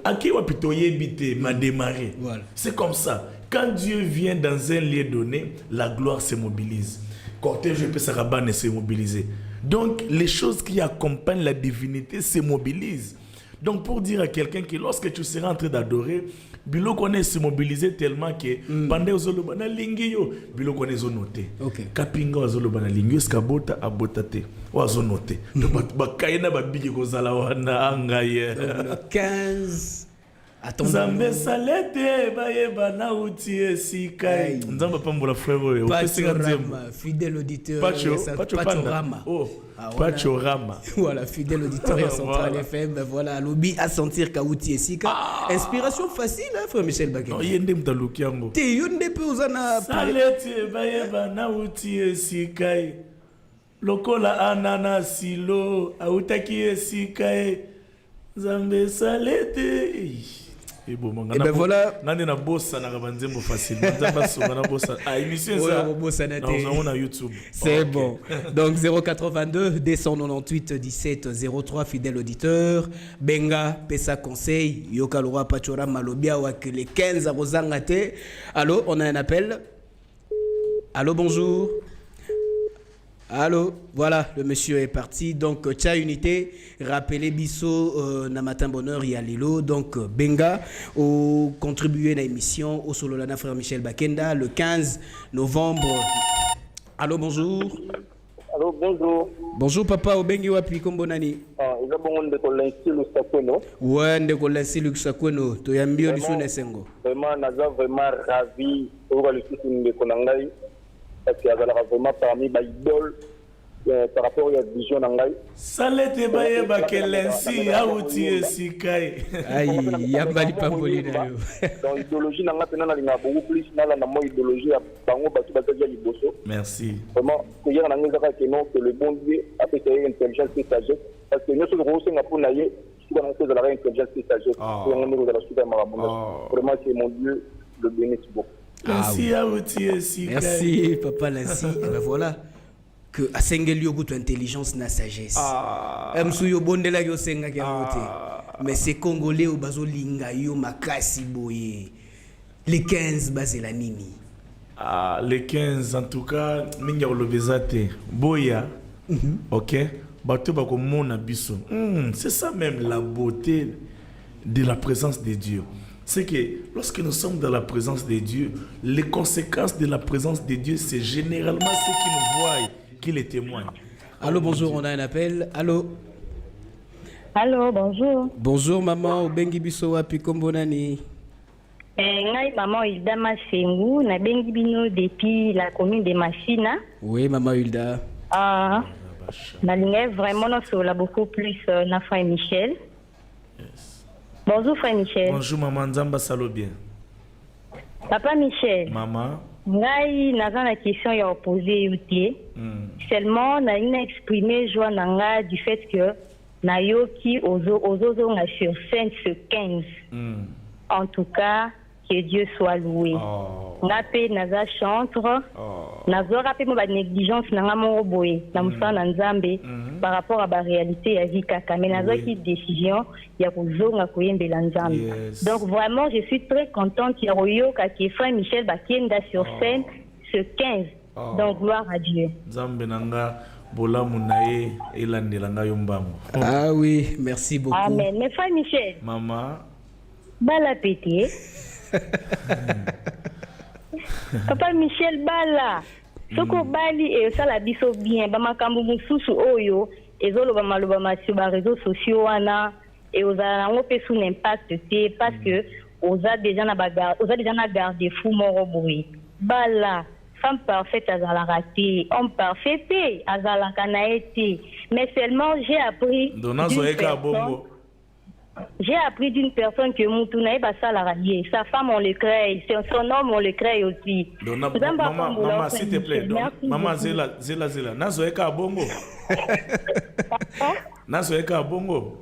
À qui va plutôt y habiter, m'a démarré. C'est comme ça. Quand Dieu vient dans un lieu donné, la gloire se mobilise. Cortège peut se mobiliser. Donc, les choses qui accompagnent la divinité se mobilisent. Donc, pour dire à quelqu'un que lorsque tu seras en train d'adorer, Bilo connaît se mobiliser tellement que pendant Zolobana Lingio, Bilo connaît zonoté. Kapinga Zolobana Lingio, Skabota Abotate, ou zonoté. Donc, Bakaina Babigi Gozala Wana Angaye. 15. Zambe salete bayeba na uti esikai. Nzamba pambola frère. Fidèle auditeur. Pachorama. Pachorama. Voilà, fidèle auditeur à Central FM. Voilà, lobby à sentir kauti esika. Inspiration facile, hein, frère Michel Baké. Non, yende mtalukiambo. Te yonde pe uzana. Salete bayeba na uti esikai. Lokola anana silo autaki esikai. Zambe salete. Et ben voilà. Na bossa na rabanzembo facile. Na bossa. Ah, émission ça. On a YouTube. C'est bon. Donc 082 298 17 03 fidèle auditeur. Benga pesa conseil yoka lora pachora malobia wa que les 15 à Rosangate. Allô, on a un appel. Allô, bonjour. Allô, voilà, le monsieur est parti. Donc, Tcha Unité, rappelez Bisso, Namatin Bonheur, Yalilo. Donc, Benga, au contribué à l'émission, au Sololana Frère Michel Bakenda, le 15 novembre. Allô, bonjour. Allô, bonjour. Bonjour, papa, au Bengi Wapi, Kombonani. Ah, il y a bon de Kolensi Lusakweno. Ouais, de Kolensi Lusakweno. Tu as mis au Bissou Nesengo. Vraiment, Naza, vraiment ravi. Pour le soutien de Konangai. Parce qu'il y a vraiment parmi les idoles par rapport à la vision d'Angaï. Salete baye bakelensi auti esikai. Aïe, yambali pamboli na yo. Dans l'idéologie n'anga pena na beaucoup plus na la mo idéologie à bango batu bataja liboso. Merci. Vraiment que hier n'anga ka que non que le bon Dieu a fait intelligence et sagesse parce que nous sommes rosés na pour naie tout dans ce de la intelligence et sagesse. Pour nous de la suite vraiment c'est mon Dieu le bénisse beaucoup. Merci, papa Lancy. Et ben voilà que à Sengelio goûte intelligence na sagesse. Msuyo bondela yo senga kiamote. Mais c'est congolais au bazo linga yo makasi boye. Les 15 basé nini. Les 15 en tout cas minga olobezate boya. OK. Bato bako mona biso. C'est ça même la beauté de la présence de Dieu. C'est que lorsque nous sommes dans la présence de Dieu, les conséquences de la présence de Dieu, c'est généralement ceux qui nous voient, qui les témoignent. Allô, bonjour, on a un appel. Allô. Allô, bonjour. Bonjour, maman. Bengi biso wapi kombonani. Ngai maman Hilda Masengu, na bengi bino depuis la commune de Machina. Oui, maman Hilda. Na lingue vraiment non sur la beaucoup plus na frère Michel. Bonjour frère Michel. Bonjour maman Nzamba Salobien. Papa Michel. Maman. Ngai naza na question ya opposé uti. Seulement na ina exprimer joie nanga du fait que na yoki ozo nga sur scène ce 15. En tout cas que Dieu soit loué. Na pe naza chantre. Nazo rapé mo ba négligence nanga mo boye na musana Nzambe par rapport à la réalité ya vie kaka mais nazo ki décision ya kozonga koyembela Nzambe. Donc vraiment je suis très contente ya royo ka ki frère Michel Bakenda sur scène ce 15 Donc gloire à Dieu. Nzambe nanga bola munae elandelanga yombambo. Ah oui, merci beaucoup. Amen. Mais frère Michel. Maman. Bala pété. Papa Michel Bala. Soko bali et ça la biso bien. Ba makambu mususu oyo ezolo ba maloba sur ba réseaux sociaux wana et oza ngo pe sous l'impact parce que oza déjà na bagarre, oza déjà na garde fou moro bruit. Bala femme parfaite azala raté, homme parfait azala kanaete. Mais seulement j'ai appris d'une personne que Moutouna est ça la rallier. Sa femme on le crée, son homme on le crée aussi. Maman s'il te plaît, maman zela. Nazoeka bongo. Nazoeka bongo.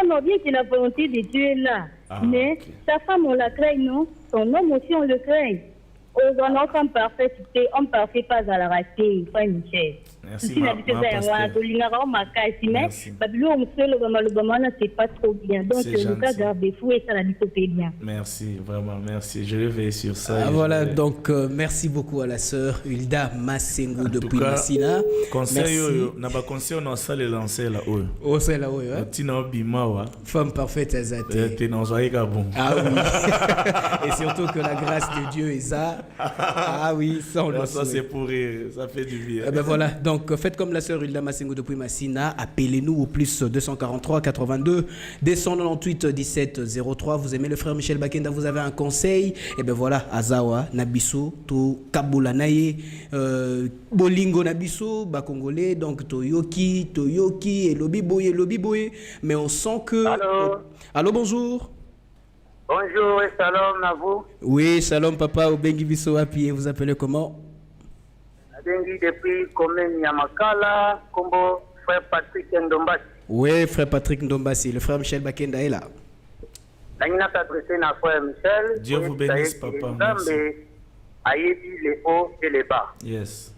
Non, bien qu'il a volonté de Dieu est là. Mais okay. Sa femme on la crée, non? Son homme aussi on le crée. On femme parfaite, homme parfait pas à la rater, frère Michel. Merci, c'est pas trop bien. Donc, le cas garde-fou et ça la fait bien. Merci, vraiment, merci. Je vais veiller sur ça. Ah, voilà, donc merci beaucoup à la sœur Hilda Massengo depuis Massina. Conseil, n'a pas conseil, on a ça les lancer là-haut. Oh, c'est là-haut, hein? Tina Bimawa. Femme parfaite, Azate. T'es dans un bon. Ah oui. Et surtout que la grâce de Dieu est ça. Ah oui, ça on le ça c'est pour rire, ça fait du bien. Eh ben voilà, donc faites comme la sœur Hilda Massengo depuis Massina, appelez-nous au plus 243 82 298 17 03. Vous aimez le frère Michel Bakenda, vous avez un conseil, et ben voilà, Azawa, Nabiso, to Kabula Naye, Bolingo Nabiso, Bakongolais, donc Toyoki, et Lobi Boye, mais on sent que... Allô, bonjour. Bonjour et salam à vous. Oui, salam papa, Obengi Biso Api, vous appelez comment? Obengi depuis commune Yamakala, Combo, frère Patrick Ndombasi. Oui, frère Patrick Ndombasi, le frère Michel Bakenda est là. Nangina s'adresser à frère Michel. Dieu vous bénisse papa. Merci. Ayebi les hauts et les bas. Yes.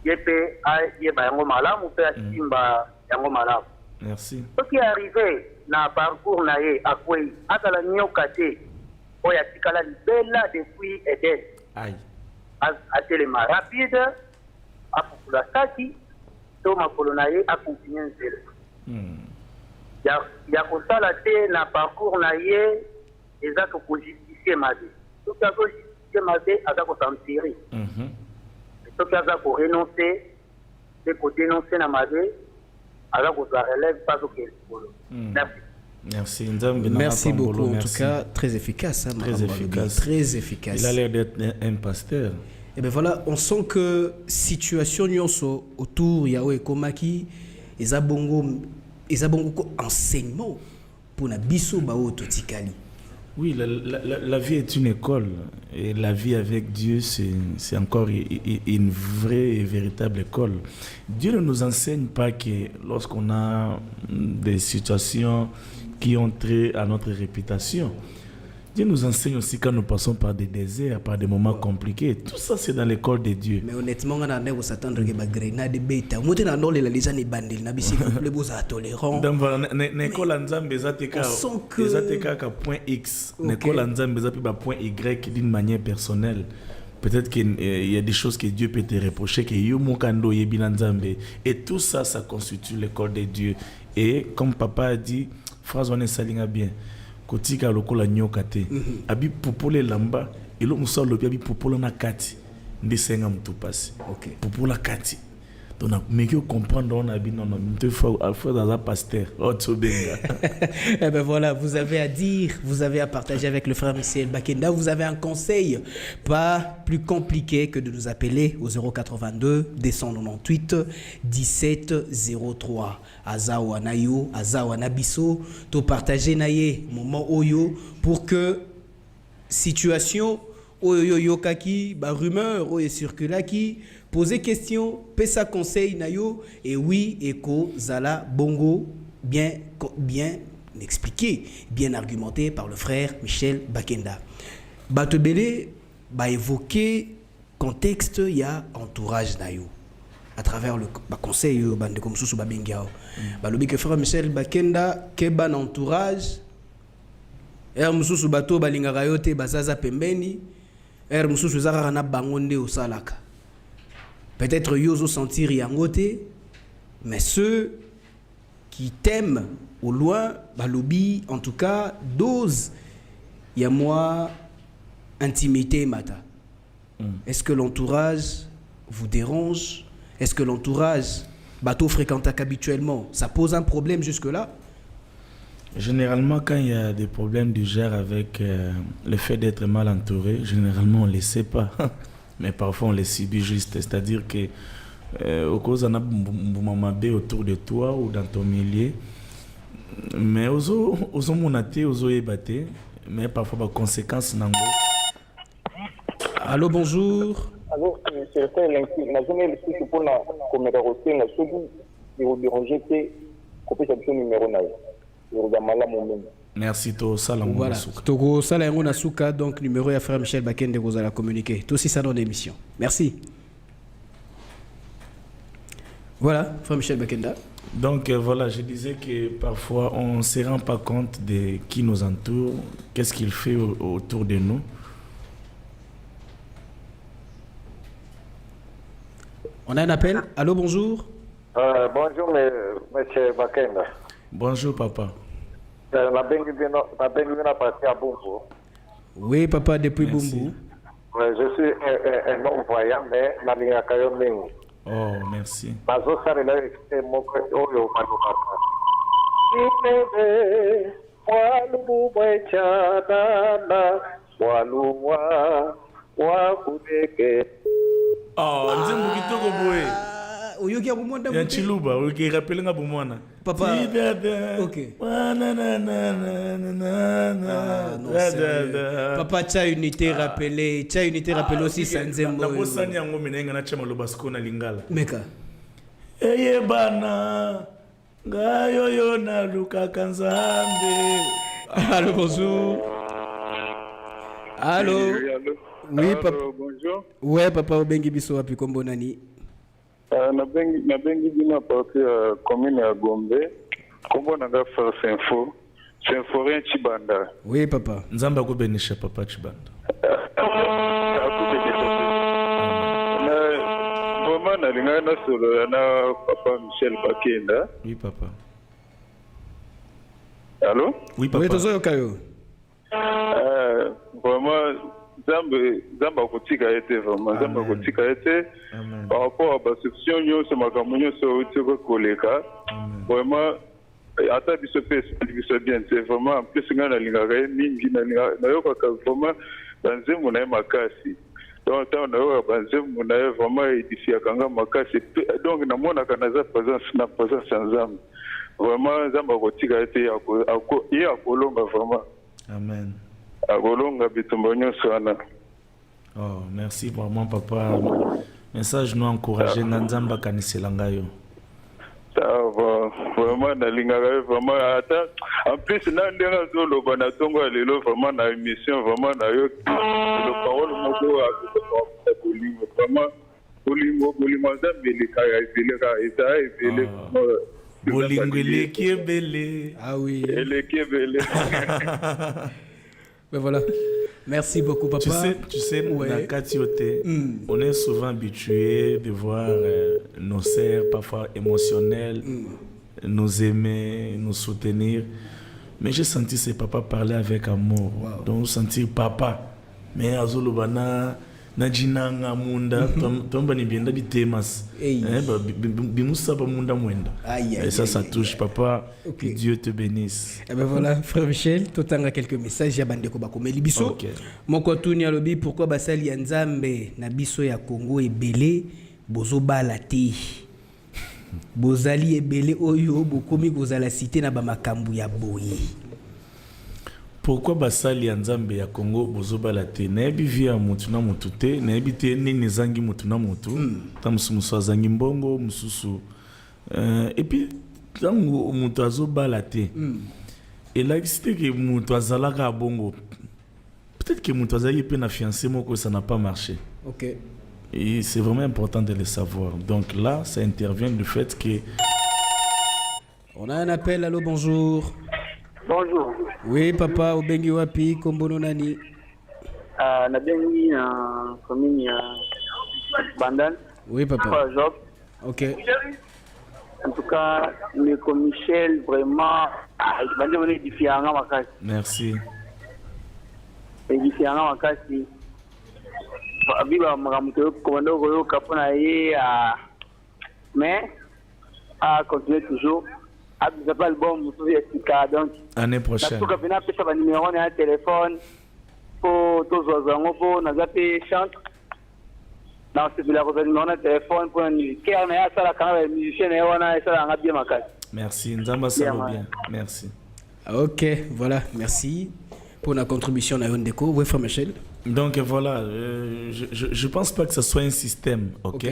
Yepe ayeba yango malamu pe asimba yango malamu. Merci. Ce qui est arrivé na parcours na ye akwei azala nyoka te oyo atikala libela depuis Eden. Aïe. Atelema rapide apukula saki to makolo na ye akontinue nzela. Ya kosala te na parcours na ye eza kokojustifie mabe. Soki azojustifie mabe aza kosantiri. Soki aza korenonce pe kodénonce na mabe Merci. Merci beaucoup. En tout cas, très efficace. Très efficace. Il a l'air d'être un pasteur. Et bien voilà, on sent que situation nyonso autour Yahweh Komaki, ezabongo enseignement pour na biso bao totikali. Oui, la vie est une école et la vie avec Dieu, c'est encore une vraie et véritable école. Dieu ne nous enseigne pas que lorsqu'on a des situations qui ont trait à notre réputation, Dieu nous enseigne aussi quand nous passons par des déserts, par des moments compliqués. Tout ça, c'est dans l'école de Dieu. Mais honnêtement, on a s'attendre que les grenades bêta. Moi, on a dans les gens bandits, na bisi le beaux tolérants. Donc voilà, l'école Nzambe ezateka point X, l'école Nzambe ezateka point Y d'une manière personnelle. Peut-être qu'il y a des choses que Dieu peut te reprocher, que Yumukando Yebina Nzambe. Et tout ça, ça constitue l'école de Dieu. Et comme papa a dit, phrase on est salinga bien. Kotika lokola nyokate abi popole lamba elo musalo abi popole na kati ndesenga mutu passe popola kati donc mais que comprendre on a bien non te faut dans la pasteur otobenga. Eh ben voilà, vous avez à dire, vous avez à partager avec le frère Michel Bakenda, vous avez un conseil pas plus compliqué que de nous appeler au 082 298 17 03. Azawa nayo, azawa nabiso, to partager naye moment oyo pour que situation oyo yokaki ba rumeur oyo circulaki poser question, pesa conseil nayo et oui eko zala bongo bien expliqué, bien argumenté par le frère Michel Bakenda. Batebele ba évoquer contexte ya entourage nayo à travers le conseil bande comme sous babengiao. Ba lobi que frère Michel Bakenda ke ban entourage mususu bato balingaka yo te bazaza pembeni mususu ezaka na bango nde osalaka. Peut-être yozo sentir yangote, mais ceux qui t'aiment au loin, balobi, en tout cas, dose, il y a moi, intimité, mata. Est-ce que l'entourage vous dérange? Est-ce que l'entourage, bateau fréquente habituellement, ça pose un problème jusque-là? Généralement, quand il y a des problèmes du genre avec le fait d'être mal entouré, généralement on ne les sait pas. Mais parfois on les subit juste. C'est-à-dire que au cause on a boumamabé autour de toi ou dans ton milieu. Mais ozo monate, ozo ebate. Mais parfois par conséquence nango. Allô, bonjour. Allô, c'est la journée le plus pour la commémoration, la seconde, il vous déranger que copier ce numéro là. Merci to salam. Voilà. Togo salam nasuka donc numéro ya frère Michel Bakende vous allez communiquer. Tout aussi ça dans l'émission. Merci. Voilà, frère Michel Bakenda. Donc voilà, je disais que parfois on ne se rend pas compte de qui nous entoure, qu'est-ce qu'il fait autour de nous. On a un appel. Allô, bonjour. Bonjour, monsieur Bakenda. Bonjour, papa. Oui, papa, depuis Bumbu. Je suis un non-voyant, mais je oh, merci. Oh, nzembo kitoko boye. Oyoki abumonda ya chiluba, oyoki rappelle nga bumona. Papa. OK. Papa cha unité rappelé, aussi ça nzembo. Na bosani yango minenga na chama lobasko na lingala. Meka. Eye bana. Ngayo yo na luka kanzambe. Allô, bonjour. Allô. Oui, papa. Bonjour. Ouais, papa obengi biso wapi kombo nani? Na bengi bina parti commune ya Gombe. Kombo na ga faire info. Symphorien Chibanda. Oui, papa. Nzamba ko benisha papa Chibanda. Vraiment na linga na solo na papa Michel Bakenda. Oui, papa. Allô? Oui, papa. Oui, tozo kayo. Vraiment Zamba kotika été vraiment Zamba kotika été par rapport à la section nyonso makambo nyonso utiko koleka vraiment ata biso bien c'est vraiment en plus ngana lingaka mingi na yoka vraiment banzemu na makasi donc na yoka banzemu na vraiment édifié kanga makasi donc na mona kana za présence Nzambe vraiment Zamba kotika été ya kolonga vraiment. Amen. Oh, merci vraiment, papa. Message nous encourager Nzamba kaniselanga yo. Vraiment vraiment en plus nandera zolo bana tongo lelo vraiment na émission vraiment na yo le parole moko a vraiment bolingo Nzambe le bolingo lekebele. Ah oui. Lekebele. Ben voilà. Merci beaucoup, papa. Tu sais, ouais. On est souvent habitué de voir nos sœurs, parfois émotionnelles, nous aimer, nous soutenir. Mais j'ai senti ces papas parler avec amour. Wow. Donc, sentir papa. Mais Azolobana, Najinanga Munda, Tomba Nibienda Bitemas. Bimusa Munda Mwenda. Et ça touche, papa. Que Dieu te bénisse. Et ben voilà, frère Michel, tout en quelques messages. Yabande Kobako Melibiso. Moko Tuni Alobi, pourquoi Basali Nzambe, Nabiso ya Congo et Belé, Bozo Balati. Bozali et Belé Oyo, Bokomi Bozala cité na Bamakambu ya Boye. Pourquoi basali ya Nzambe ya Congo bozobala te na yebi via mutu na mutu te na yebi te nini zangi mutu na mutu ta musu azangi mbongo mususu et puis tango mutu azobala te et là c'était que mutu azalaka bongo peut-être que mutu azali pe na fiancé moko ça n'a pas marché. OK. Et c'est vraiment important de le savoir. Donc là ça intervient du fait que on a un appel. Allô, bonjour. Bonjour. Oui, papa, Obengi Wapi, Kombono Nani. Na bengi na commune ya Bandal. Oui, papa. Pas Job. Ok. En tout cas, mais comme Michel, vraiment, il va devenir différent à ma case. Merci. Et différent à ma case. Viva Maramuto, commando Royo, Caponaï, mais à continuer toujours. À vous avez l'album, vous avez donc. Année prochaine. Tout cas, vous avez un numéro et un téléphone pour tous vos amis, pour nous appeler chante. Non, c'est la on a téléphone pour un merci, Nzamba Salo bien. Merci. Ok, voilà, merci pour la contribution à Yondeko. Oui, frère Michel. Donc voilà, je pense pas que ce soit un système, ok?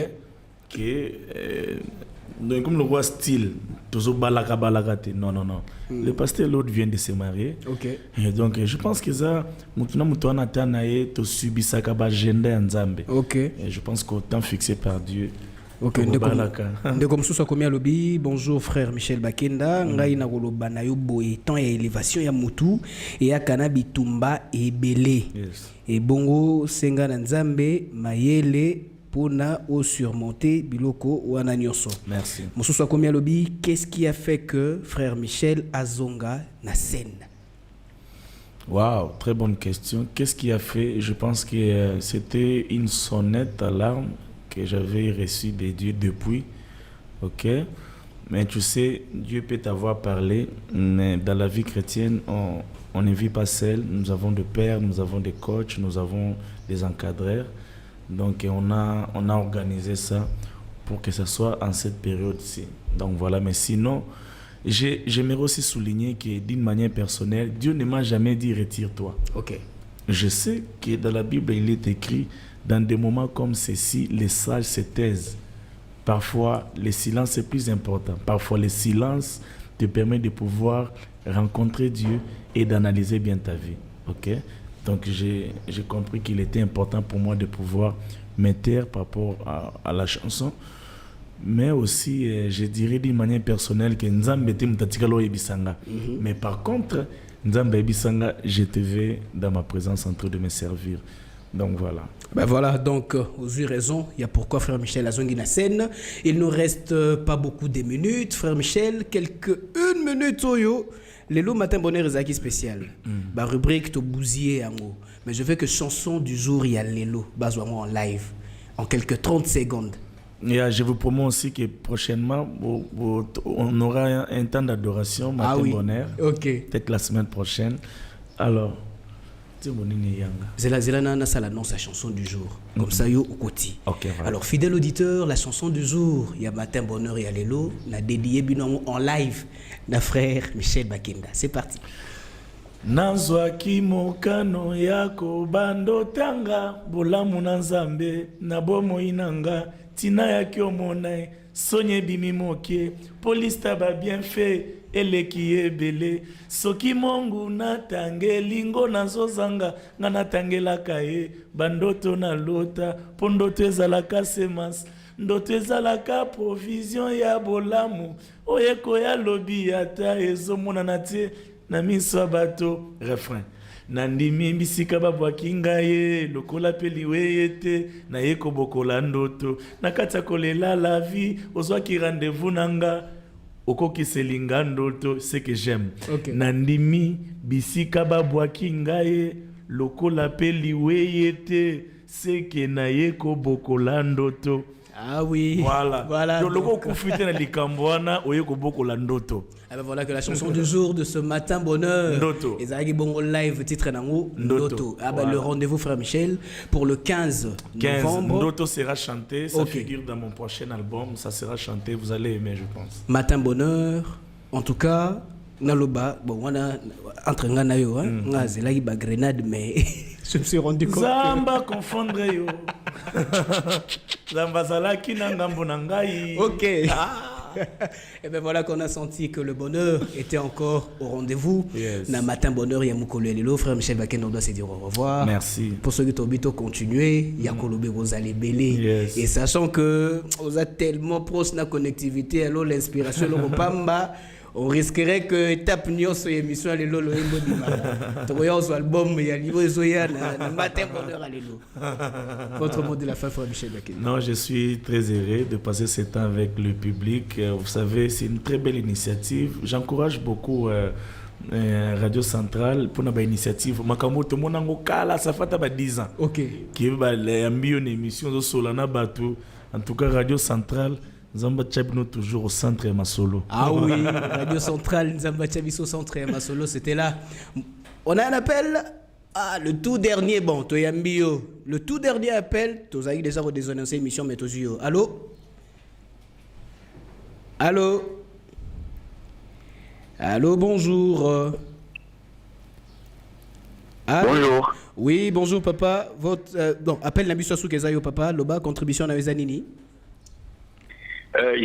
Donc comme le roi style, toujours balaka. Non. Le pasteur l'autre vient de se marier. Ok. Et donc je pense que ça, mutuna tanaye to subisa kaba agenda nzambe. Ok. Et je pense qu'au temps fixé par Dieu. Ok. De comme ça comme lobby. Bonjour frère Michel Bakenda. Ngai na koloba na yo boye temps ya élévation ya mutu et ya kanabi tumba et belé. Yes. Et bongo senga na nzambe mayele pona au surmonter biloko wana nyonso. Merci. Mosusu komi alobi, qu'est-ce qui a fait que frère Michel azonga na scène? Wow, très bonne question. Qu'est-ce qui a fait? Je pense que c'était une sonnette d'alarme que j'avais reçue de Dieu depuis. Ok? Mais tu sais, Dieu peut t'avoir parlé, mais dans la vie chrétienne, on ne vit pas seul. Nous avons des pères, nous avons des coachs, nous avons des encadreurs. Donc on a organisé ça pour que ce soit en cette période-ci. Donc voilà, mais sinon, j'aimerais aussi souligner que d'une manière personnelle, Dieu ne m'a jamais dit retire-toi. Ok. Je sais que dans la Bible, il est écrit, dans des moments comme ceci, les sages se taisent. Parfois, le silence est plus important. Parfois, le silence te permet de pouvoir rencontrer Dieu et d'analyser bien ta vie. Ok? Donc j'ai compris qu'il était important pour moi de pouvoir me taire par rapport à la chanson. Mais aussi, je dirais d'une manière personnelle que Nzambe te mutatikalo ebisanga. Mais par contre, Nzambe ebisanga, je te vais dans ma présence en train de me servir. Donc voilà. Ben voilà, donc vous avez raison, il y a pourquoi frère Michel azongi na scène. Il nous reste pas beaucoup de minutes, frère Michel, une minute oyo. Lelo matin bonheur ezaki spécial. Ba rubrique to bousier yango. Mais je veux que chanson du jour il y a Lelo bazwa en live en quelques 30 secondes. Et je vous promets aussi que prochainement on aura un temps d'adoration matin bonheur. OK. Peut-être la semaine prochaine. Alors Zela na ça l'annonce la chanson du jour. Comme ça yo au côté. Okay, voilà. Alors fidèle auditeur, la chanson du jour, il y a matin bonheur et Lelo, na dédié bino en live na frère Michel Bakenda. C'est parti. Nazwaki mokano yako bando tanga bolamu na nzambe na bomoi nanga tina yaki omonai sonye bimi moke polista ba bien fait eleki ebele soki mongu natangeli ngo nazozanga nga natangelaka ye bandoto na lota po ndoto ezalaka semence ndoto ezalaka provision ya bolamu oyeko ya lobi ata ezomonana te na miso ya bato. Refrain. Nandimi bisika babwaki ngai lokola pe liweye te na ye kobokola ndoto na kati ya kolela la vie ozwaki rendez-vous nanga okokiseli nga ndoto ce que j'aime. Okay. Nandimi bisika babwaki ngai lokola pe liweye te ce que na ye kobokola ndoto. Ah oui. Voilà. Donc, ben voilà que la chanson du jour de ce matin bonheur. Ndoto. Et Zagi Bongo live titre Nango Ndoto. Ah ben voilà. Le rendez-vous frère Michel pour le 15 novembre. Ndoto sera chanté, ça figure dans mon prochain album, ça sera chanté, vous allez aimer je pense. Matin bonheur. En tout cas, naloba bon on a entre ngana yo nga zelaki ba grenade mais je me suis rendu compte Zamba confondre yo. Zamba zalaki na ngambo na ngai. OK. Et ben voilà qu'on a senti que le bonheur était encore au rendez-vous. Yes. Na matin bonheur ya mukolo lelo frère Michel Bakenda doit se dire au revoir. Merci. Pour ceux qui t'obito continuer, ya kolobe vous allez belé. Yes. Et sachant que on a tellement proche na connectivité alors l'inspiration le repamba On risquerait que étape nyonso émission à l'élo loembo dimara. Toya sur album ya libo zoya na matin bonheur à l'élo. Votre mot de la fin, frère Michel Bakenda. Non, je suis très heureux de passer ce temps avec le public. Vous savez, c'est une très belle initiative. J'encourage beaucoup Radio Centrale pour notre initiative. Makamoto monango kala ça fait 10 ans. OK. Qui va l'ambiance une émission de Solana Batou. En tout cas Radio Centrale Nzamba Tchabino toujours au centre Masolo. Ah oui, Radio Centrale Nzamba Tchabiso au centre Masolo, c'était là. On a un appel. Ah, le tout dernier, bon, Toyambio. Le tout dernier appel, Tozaï déjà redésonnancé émission Metozio. Allô? Allô? Allô, bonjour. Allô? Bonjour. Oui, bonjour papa. Votre bon, appel Nabiso Soukezayo papa, Loba contribution à Zanini.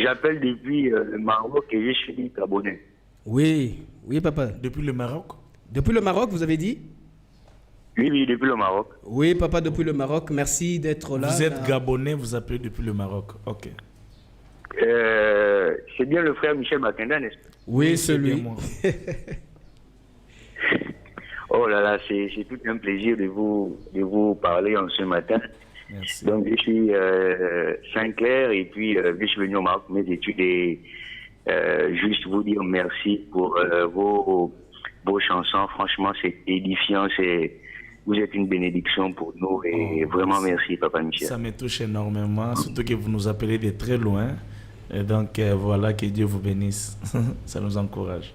J'appelle depuis le Maroc et je suis gabonais. Oui, oui papa. Depuis le Maroc? Depuis le Maroc, vous avez dit? Oui, depuis le Maroc. Oui, papa, depuis le Maroc. Merci d'être là. Vous êtes gabonais, vous appelez depuis le Maroc. Ok. C'est bien le frère Michel Bakenda, n'est-ce pas? Oui, c'est lui. Oh là là, c'est tout un plaisir de vous parler en ce matin. Merci. Donc, je suis Saint-Clair et puis je suis venu au Maroc pour mes études et juste vous dire merci pour vos chansons. Franchement, c'est édifiant, vous êtes une bénédiction pour nous et vraiment merci, Papa Michel. Ça me touche énormément, surtout que vous nous appelez de très loin. Et donc, voilà, que Dieu vous bénisse. Ça nous encourage.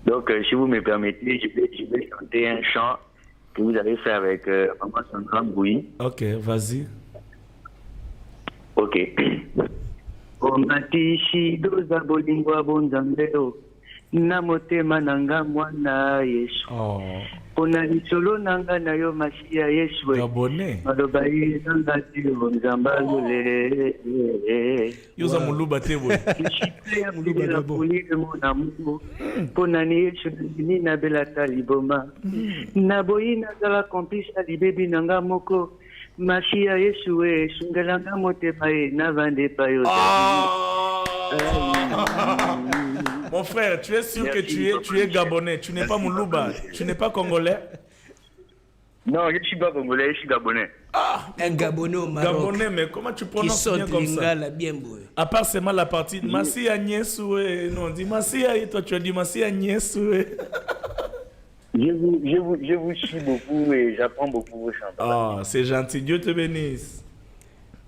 Donc, si vous me permettez, je vais chanter un chant que vous avez fait avec Maman Sandra Mbouyi. Ok, vas-y. Ok. Omatishi doza bolingwa bonzambeo na motema nanga mwana Yesu. Pona lisolo nanga na yo Masiya Yesu. Gabonais. Maloba yanga tiro nzambalole. Yoza muluba tebo. Muluba la poli de mon amour. Pona ni Yesu ni na belata liboma. Na boyi na zala complice libebi nanga moko. Masiya Yesu sungalanga motema na vande payo. Mon frère, tu es sûr que tu es gabonais, tu n'es pas Moulouba, tu n'es pas congolais? Non, je ne suis pas congolais, je suis gabonais. Ah, un gabonais au Maroc. Gabonais, mais comment tu prononces bien comme ça? À part seulement la partie Massi Agnès-Soué, non, dis Massi et toi tu as dit Massi Agnès-Soué. Je vous suis beaucoup et j'apprends beaucoup vos chants. Ah, c'est gentil, Dieu te bénisse.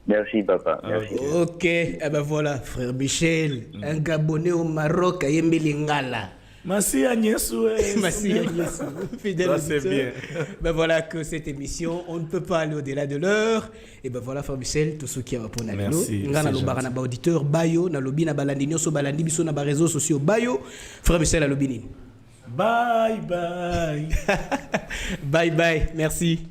Merci, papa. Merci. Ok, eh ben voilà, frère Michel, un Gabonais au Maroc, à Yembilingala. Merci Agnès. Merci Agnès. Fidèle auditeur. C'est bien. Ben voilà que cette émission, on ne peut pas aller au-delà de l'heure. Et ben voilà, frère Michel, tout ce qui a répondu à nous. Merci. Ngana lo barana ba auditeur bayo na lobi na balandi nyoso balandi biso na ba réseaux sociaux bayo. Frère Michel à lobini. Bye bye. Bye bye. Merci.